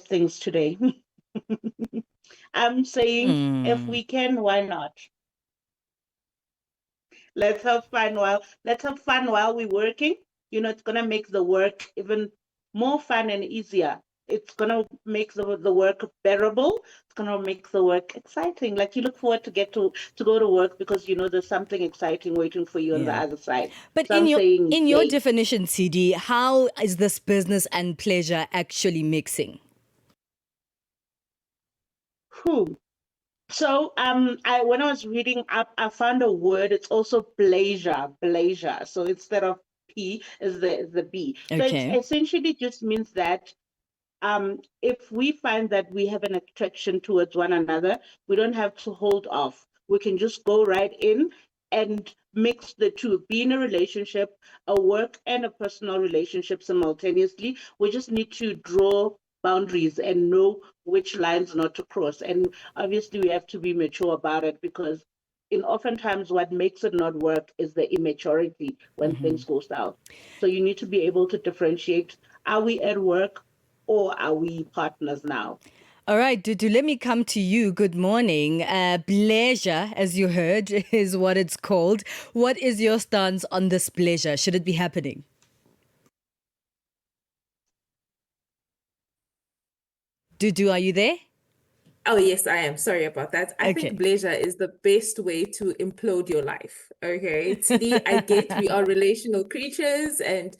things today. I'm saying if Hmm. we can, why not? Let's have fun while we're working. It's gonna make the work even more fun and easier. It's gonna make the work bearable. It's gonna make the work exciting. Like you look forward to get to go to work because there's something exciting waiting for you on the Yeah. other side. But So I'm saying, in your yay. definition, CD, how is this business and pleasure actually mixing? Whew. So I when I was reading up, I found a word. It's also pleasure. So instead of P is the B. So it's Okay. essentially just means that if we find that we have an attraction towards one another, we don't have to hold off. We can just go right in and mix the two, be in a relationship, a work and a personal relationship simultaneously. We just need to draw boundaries and know which lines not to cross. And obviously, we have to be mature about it because in oftentimes what makes it not work is the immaturity when things go south. So you need to be able to differentiate, are we at work or are we partners now? All right, Dudu, let me come to you. Good morning. Pleasure, as you heard, is what it's called. What is your stance on this pleasure? Should it be happening? Dudu, are you there? Oh, yes, I am. Sorry about that. I think Okay. pleasure is the best way to implode your life. Okay. Tshidi, I get we are relational creatures and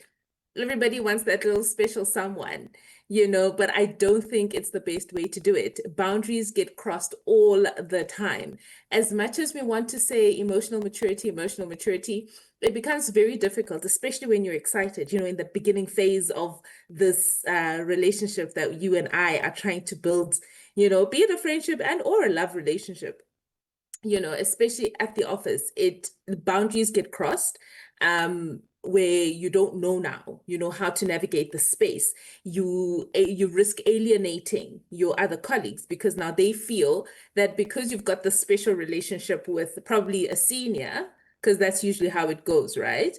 everybody wants that little special someone, but I don't think it's the best way to do it. Boundaries get crossed all the time. As much as we want to say emotional maturity, it becomes very difficult, especially when you're excited, in the beginning phase of this relationship that you and I are trying to build, be it a friendship and or a love relationship. Especially at the office, boundaries get crossed, where you don't know now, how to navigate the space. You risk alienating your other colleagues because now they feel that because you've got this special relationship with probably a senior, because that's usually how it goes, right?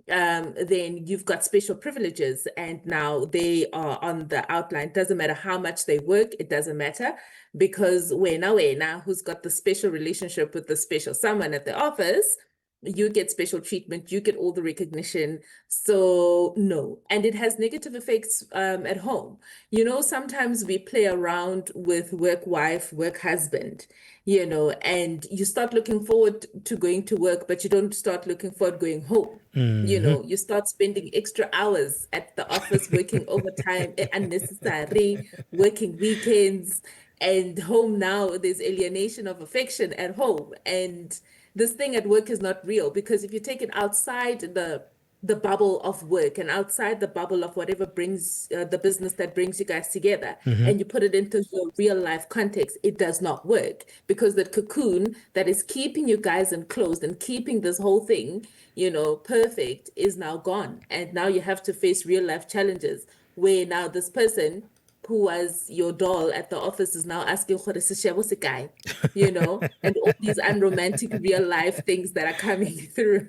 Then you've got special privileges and now they are on the outline. Doesn't matter how much they work, it doesn't matter because wena, who's got the special relationship with the special someone at the office, you get special treatment, you get all the recognition. So no, and it has negative effects at home. Sometimes we play around with work wife, work husband, and you start looking forward to going to work, but you don't start looking forward going home. You start spending extra hours at the office, working overtime, unnecessary, working weekends, and home now, there's alienation of affection at home. And this thing at work is not real because if you take it outside the bubble of work and outside the bubble of whatever brings the business that brings you guys together and you put it into your real life context, it does not work because the cocoon that is keeping you guys enclosed and keeping this whole thing, perfect is now gone. And now you have to face real life challenges where now this person who was your doll at the office is now asking for the guy, and all these unromantic real life things that are coming through.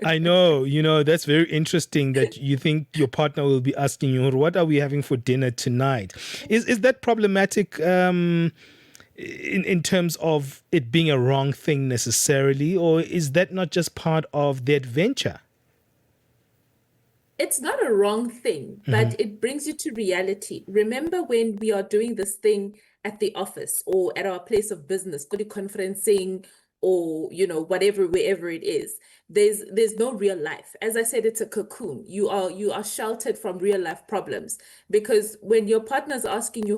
I know, that's very interesting that you think your partner will be asking you, what are we having for dinner tonight? Is that problematic in terms of it being a wrong thing necessarily, or is that not just part of the adventure? It's not a wrong thing, but it brings you to reality. Remember when we are doing this thing at the office or at our place of business, good conferencing or whatever, wherever it is, there's no real life. As I said, it's a cocoon. You are sheltered from real life problems because when your partner's asking you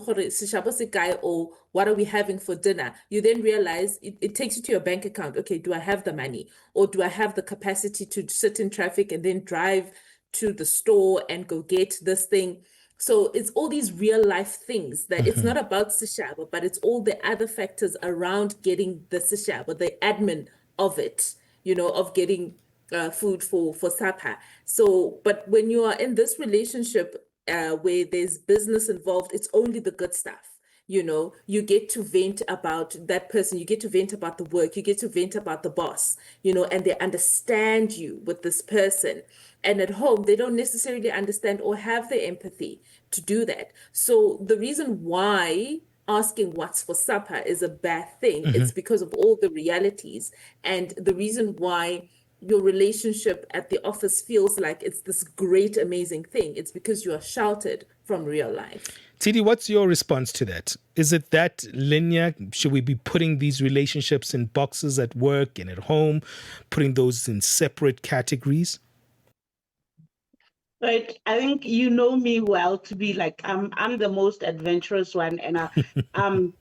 or what are we having for dinner, you then realize it takes you to your bank account. Okay, do I have the money or do I have the capacity to sit in traffic and then drive to the store and go get this thing? So it's all these real life things that it's not about sishaba, but it's all the other factors around getting the sishaba, the admin of it, of getting food for supper. So, but when you are in this relationship where there's business involved, it's only the good stuff you get to vent about that person, you get to vent about the work, you get to vent about the boss, and they understand you with this person. And at home, they don't necessarily understand or have the empathy to do that. So the reason why asking what's for supper is a bad thing, it's because of all the realities. And the reason why your relationship at the office feels like it's this great, amazing thing, it's because you are sheltered from real life. Tshidi, what's your response to that? Is it that linear? Should we be putting these relationships in boxes at work and at home, putting those in separate categories? Right. I think you know me well to be like I'm the most adventurous one, and I'm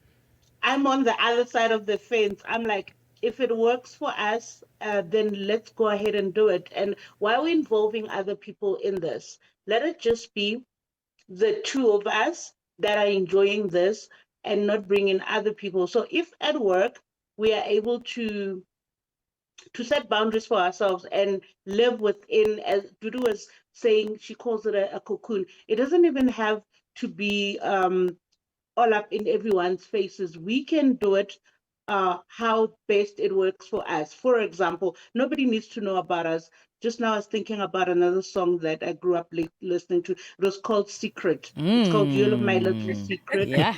on the other side of the fence. I'm like, if it works for us, then let's go ahead and do it. And why we're involving other people in this, let it just be the two of us that are enjoying this and not bringing other people. So if at work we are able to set boundaries for ourselves and live within, as Dudu was saying, she calls it a cocoon. It doesn't even have to be all up in everyone's faces. We can do it how best it works for us. For example, nobody needs to know about us. Just now I was thinking about another song that I grew up listening to. It was called Secret. It's called You're My Little Secret. Yeah.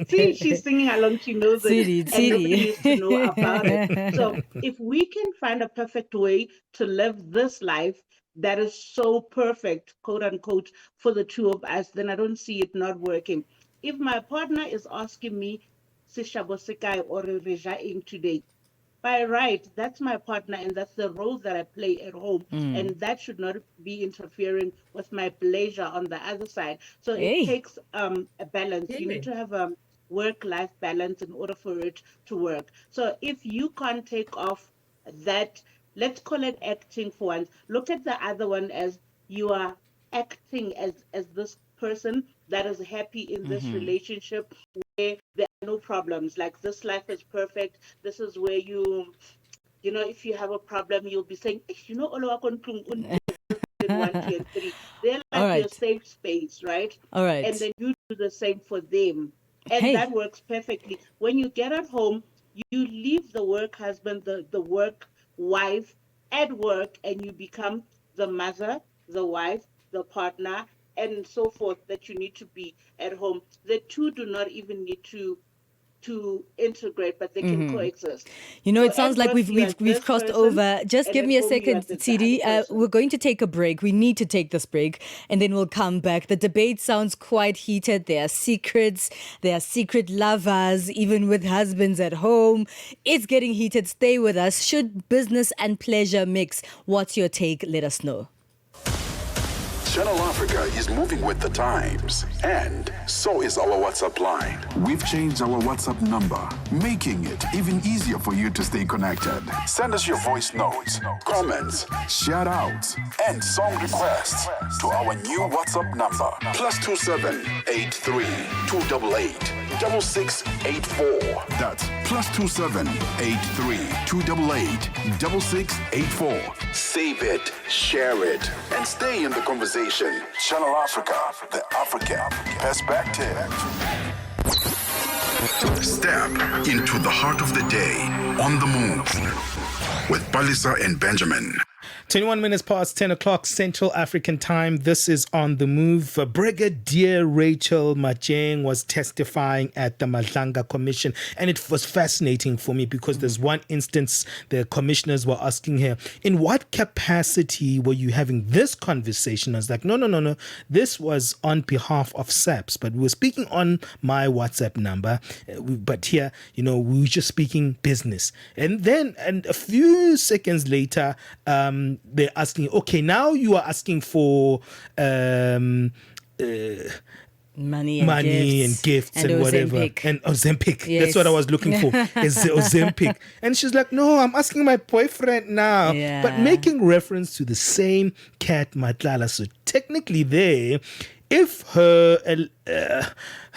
See, she's singing along, she knows it, and nobody needs to know about it. So if we can find a perfect way to live this life that is so perfect, quote unquote, for the two of us, then I don't see it not working. If my partner is asking me, Sishabo Sekai or Reja today, by right, that's my partner and that's the role that I play at home. And that should not be interfering with my pleasure on the other side. So it takes a balance. You need to have a work-life balance in order for it to work. So if you can't take off that, let's call it acting for once. Look at the other one as you are acting as this person that is happy in this relationship where there are no problems. Like this life is perfect. This is where if you have a problem, you'll be saying, Olo one, 2, and 3. They're like your safe space, right? All right. And then you do the same for them. And that works perfectly. When you get at home, you leave the work husband, the work wife at work, and you become the mother, the wife, the partner, and so forth that you need to be at home. The two do not even need to integrate, but they can coexist. It sounds like we've crossed over. Just give me a second, Tshidi. We're going to take a break. We need to take this break, and then we'll come back. The debate sounds quite heated. There are secrets. There are secret lovers, even with husbands at home. It's getting heated. Stay with us. Should business and pleasure mix? What's your take? Let us know. Channel Africa is moving with the times, and so is our WhatsApp line. We've changed our WhatsApp number, making it even easier for you to stay connected. Send us your voice notes, comments, shout outs, and song requests to our new WhatsApp number, +27 83 288 6684. That's +27 83 288 6684. Save it, share it, and stay in the conversation. Channel Africa, the African perspective. Step into the heart of the day on the move with Palesa and Benjamin. 21 minutes past 10 o'clock Central African time. This is On the Move. Brigadier Rachel Macheng was testifying at the Madlanga Commission, and it was fascinating for me because there's one instance the commissioners were asking her, in what capacity were you having this conversation? I was like, no. This was on behalf of SAPS, but we were speaking on my WhatsApp number. But here, we were just speaking business. And then, a few seconds later, they're asking, okay, now you are asking for money and gifts and whatever. And Ozempic. Yes. That's what I was looking for. Is Ozempic. And she's like, no, I'm asking my boyfriend now. Yeah. But making reference to the same cat Matlala. So technically there, if her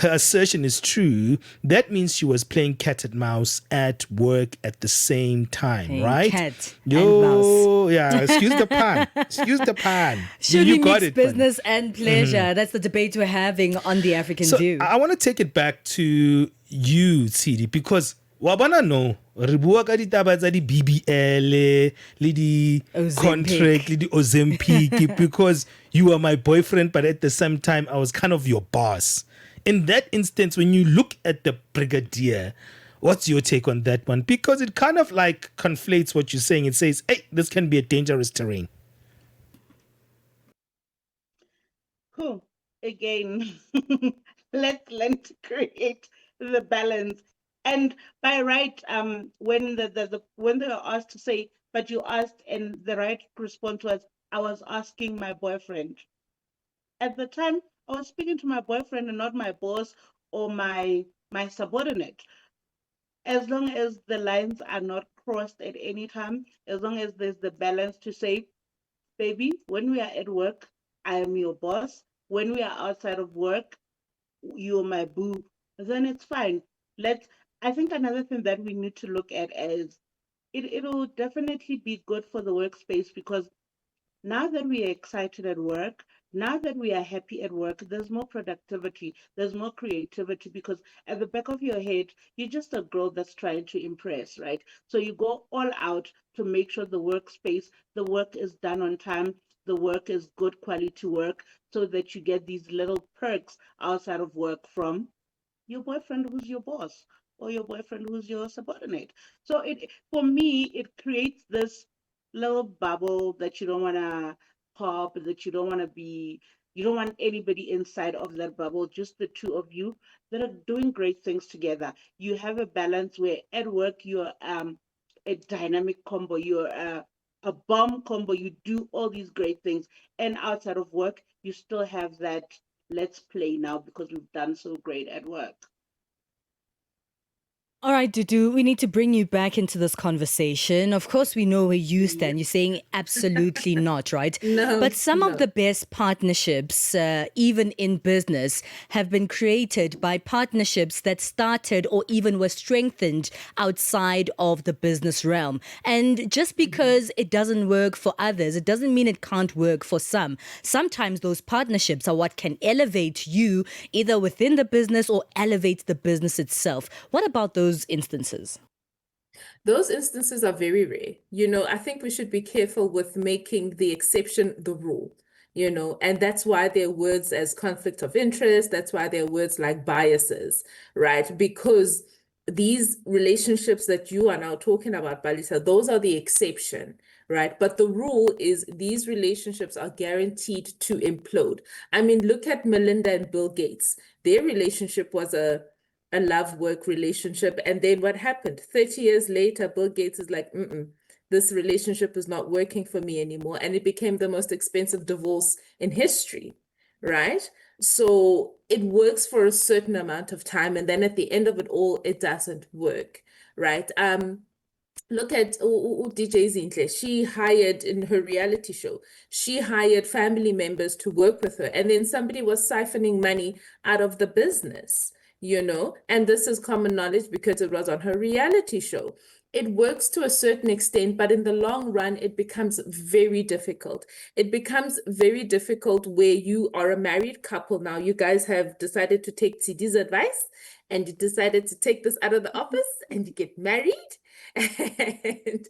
assertion is true, that means she was playing cat and mouse at work at the same time, right? Cat and mouse. Yeah, excuse the pun. Excuse the pun. Should you we got mix it, business and pleasure? That's the debate we're having on The African View. I want to take it back to you, Tshidi, because wabana no re bua ka ditaba tsa di BBL le di contract le di Ozempic because you are my boyfriend, but at the same time I was kind of your boss. In that instance, when you look at the brigadier, what's your take on that one? Because it kind of like conflates what you're saying. It says, hey, this can be a dangerous terrain. Cool. Again, let's learn to create the balance. And by right, when when they were asked to say, but you asked, and the right response was, I was asking my boyfriend. At the time, I was speaking to my boyfriend and not my boss or my subordinate. As long as the lines are not crossed at any time, as long as there's the balance to say, baby, when we are at work, I am your boss. When we are outside of work, you're my boo. Then it's fine. I think another thing that we need to look at is it'll definitely be good for the workspace, because now that we are excited at work, now that we are happy at work, there's more productivity, there's more creativity, because at the back of your head, you're just a girl that's trying to impress, right? So you go all out to make sure the workspace, the work is done on time, the work is good quality work, so that you get these little perks outside of work from your boyfriend who's your boss or your boyfriend who's your subordinate. So for me, it creates this little bubble that you don't want to pop, that you don't want anybody inside of that bubble, just the two of you that are doing great things together. You have a balance where at work you're a dynamic combo, you're a bomb combo, you do all these great things, and outside of work you still have that let's play now because we've done so great at work. All right, Dudu, we need to bring you back into this conversation. Of course, we know where you stand. You're saying absolutely not, right? No. But some of the best partnerships, even in business, have been created by partnerships that started or even were strengthened outside of the business realm. And just because it doesn't work for others, it doesn't mean it can't work for some. Sometimes those partnerships are what can elevate you either within the business or elevate the business itself. What about those instances? Those instances are very rare. I think we should be careful with making the exception the rule, and that's why there are words as conflict of interest. That's why there are words like biases, right? Because these relationships that you are now talking about, Palesa, those are the exception, right? But the rule is these relationships are guaranteed to implode. I mean, look at Melinda and Bill Gates. Their relationship was a love-work relationship. And then what happened? 30 years later, Bill Gates is like, this relationship is not working for me anymore. And it became the most expensive divorce in history, right? So it works for a certain amount of time. And then at the end of it all, it doesn't work, right? Look at DJ Zinhle. She hired in her reality show, she hired family members to work with her. And then somebody was siphoning money out of the business. And this is common knowledge because it was on her reality show. It works to a certain extent, but in the long run, it becomes very difficult. It becomes very difficult where you are a married couple now. You guys have decided to take Tsidi's advice, and you decided to take this out of the office, and you get married. And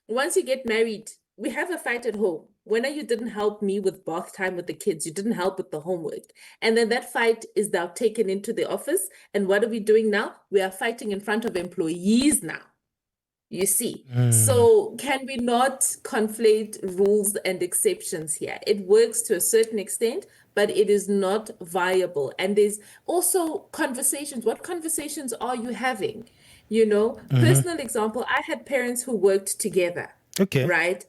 once you get married, we have a fight at home. When you didn't help me with bath time with the kids, you didn't help with the homework. And then that fight is now taken into the office. And what are we doing now? We are fighting in front of employees now. You see, so can we not conflate rules and exceptions here? It works to a certain extent, but it is not viable. And there's also conversations. What conversations are you having? Personal example, I had parents who worked together. Okay. Right?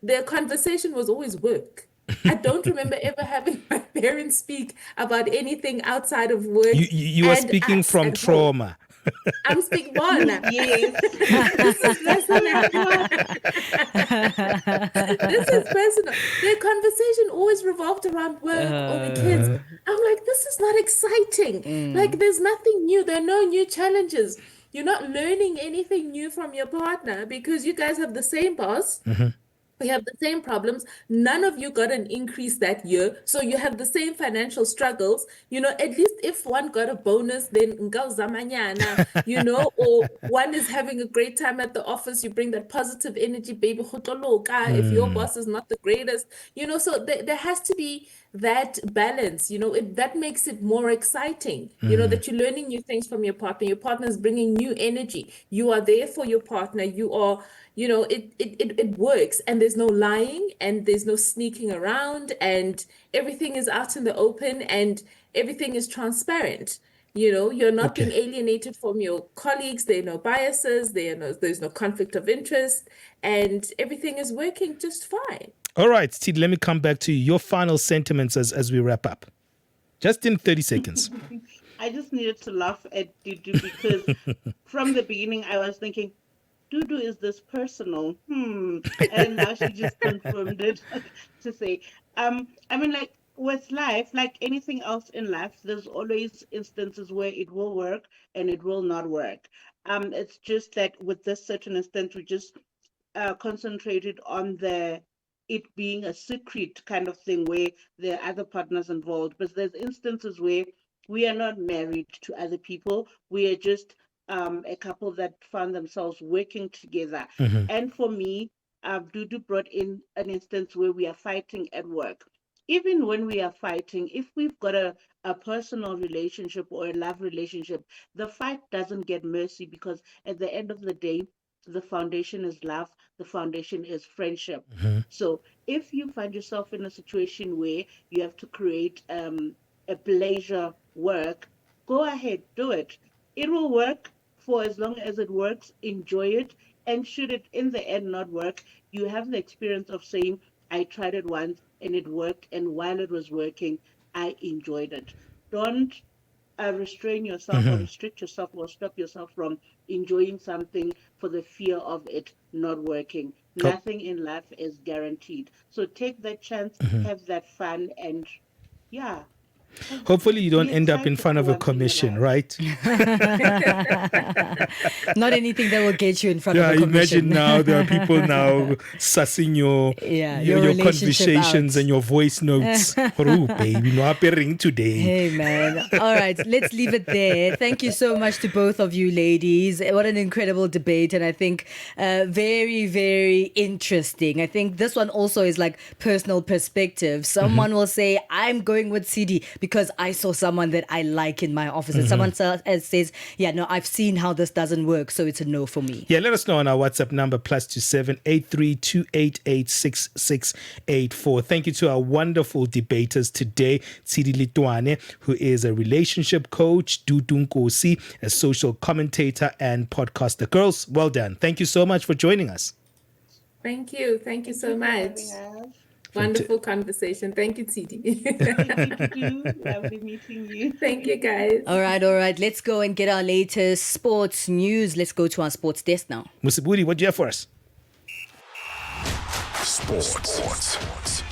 Their conversation was always work. I don't remember ever having my parents speak about anything outside of work. You are speaking from trauma. I'm speaking bona. Yes. This is personal. This is personal. Their conversation always revolved around work or the kids. I'm like, this is not exciting. Like, there's nothing new. There are no new challenges. You're not learning anything new from your partner because you guys have the same boss. You have the same problems. None of you got an increase that year. So you have the same financial struggles. At least if one got a bonus, then ngawuzamanyana, or one is having a great time at the office, you bring that positive energy, baby. If your boss is not the greatest, so there has to be that balance, that makes it more exciting, that you're learning new things from your partner. Your partner is bringing new energy. You are there for your partner. You are, it works, and there's no lying and there's no sneaking around, and everything is out in the open and everything is transparent. You're not being alienated from your colleagues. There are no biases. There's no conflict of interest, and everything is working just fine. All right, Tshidi, let me come back to you. Your final sentiments as we wrap up. Just in 30 seconds. I just needed to laugh at Dudu because from the beginning I was thinking, Dudu, is this personal? And now she just confirmed it to say, like with life, like anything else in life, there's always instances where it will work and it will not work. It's just that with this certain instance, we just concentrated on it being a secret kind of thing where there are other partners involved. But there's instances where we are not married to other people. We are just a couple that found themselves working together. And for me, Dudu brought in an instance where we are fighting at work. Even when we are fighting, if we've got a personal relationship or a love relationship, the fight doesn't get mercy because at the end of the day, the foundation is love, the foundation is friendship. So if you find yourself in a situation where you have to create a pleasure work, go ahead, do it. It will work for as long as it works, enjoy it. And should it in the end not work, you have the experience of saying, I tried it once and it worked. And while it was working, I enjoyed it. Don't restrain yourself or restrict yourself or stop yourself from enjoying something for the fear of it not working. Nothing in life is guaranteed. So take that chance, have that fun, and yeah. Hopefully you don't end up in front of a commission, right? Not anything that will get you in front of a commission. Imagine now there are people now sussing your conversations and your voice notes. Oh, baby, no appearing today. Hey, man. All right, let's leave it there. Thank you so much to both of you ladies. What an incredible debate, and I think very, very interesting. I think this one also is like personal perspective. Someone will say, I'm going with Tshidi because I saw someone that I like in my office. And someone else says, yeah, no, I've seen how this doesn't work, so it's a no for me. Yeah, let us know on our WhatsApp number, +27 83 288 6684. Thank you to our wonderful debaters today, Tshidi Lethwane, who is a relationship coach, Dudu Nkosi, a social commentator and podcaster. Girls, well done. Thank you so much for joining us. Thank you. Thank you so much. Wonderful conversation. Thank you, Tshidi. Thank you. Lovely meeting you. Thank you, guys. All right. Let's go and get our latest sports news. Let's go to our sports desk now. Musiburi, what do you have for us? Sports.